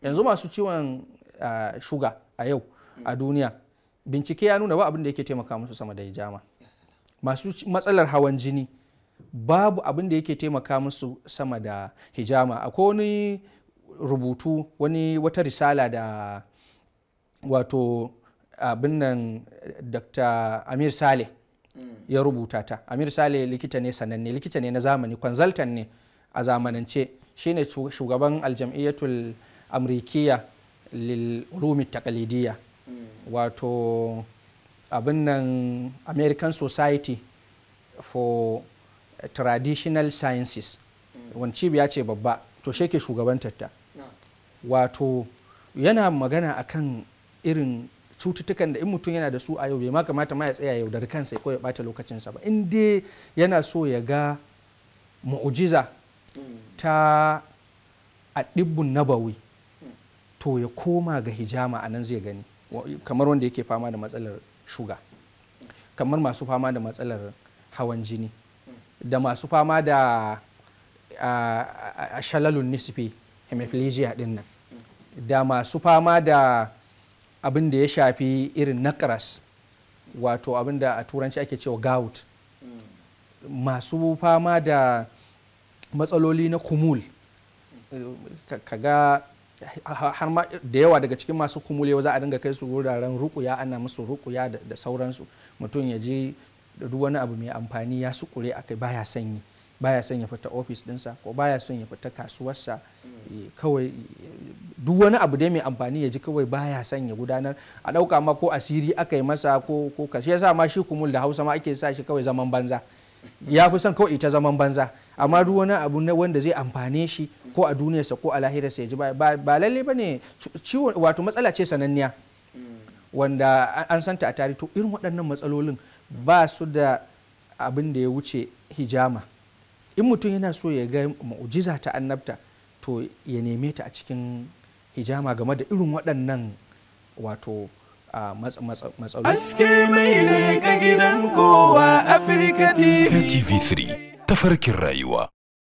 yanzu masu ciwon shuga a yau a duniya bincike ya nuna ba abin da yake taimaka musu sama da hijama. Masu matsalar hawan jini babu abin da yake taimaka musu sama da hijama. Akwai wani rubutu wata risala da wato abin nan Dr. Amir Saleh ya rubuta ta. Amir Saleh likita ne sananne, likita ne na zamani, consultant ne a zamanance, shine shugaban aljam'iyyatul amrikiya lil ulumi taqlidiyya, wato abin nan American Society for Traditional Sciences, wani cibiya ce babba, to shi ke shugabantarta. Wato yana magana akan irin cututtukan da in mutum yana da su a yau bai ma kamata ma ya tsaya yaudari kansa ko ya bata lokacinsa ba, in dai yana so ya ga mu'ujiza ta adibbun nabawi to ya koma ga hijama, a nan zai gani. Kamar wanda yake fama da matsalar shuga, kamar masu fama da matsalar hawan jini, da masu fama da shalalun nisfi hemiplegia din nan, da masu fama da abin da ya shafi irin nakaras, wato abin da a turanci ake cewa gout, masu fama da matsaloli na kumul, kaga har ma da yawa daga cikin masu kumul yau za a dinga kai su wuraren rukuya, ana musu rukuya da sauransu. Mutum ya je da duk wani abu mai amfani ya sukure akai, baya son ya fita ofis dinsa ko baya son ya fita kasuwarsa, kawai duk wani abu dai mai amfani ya ji kawai baya son ya gudanar. A ɗauka ma ko asiri aka yi masa ko kashi, yasa ma shi kumul da Hausa ma ake sa shi kawai zaman banza, ya fi son kawai ita zaman banza. Amma duk wani abu wanda zai amfane shi ko a duniyarsa ko a lahirarsa ya ji ba lalle ba ne ciwo, wato matsala ce sananniya wanda an santa a tarihi. To irin waɗannan matsalolin ba su da abin da ya wuce hijama. In mutum yana so ya ga mu'jiza ta annabta to ya neme ta a cikin hijama game da irin waɗannan wato matsaloli. Aske mai leƙa gidan kowa Afirka TV. TV3 tafarkin rayuwa.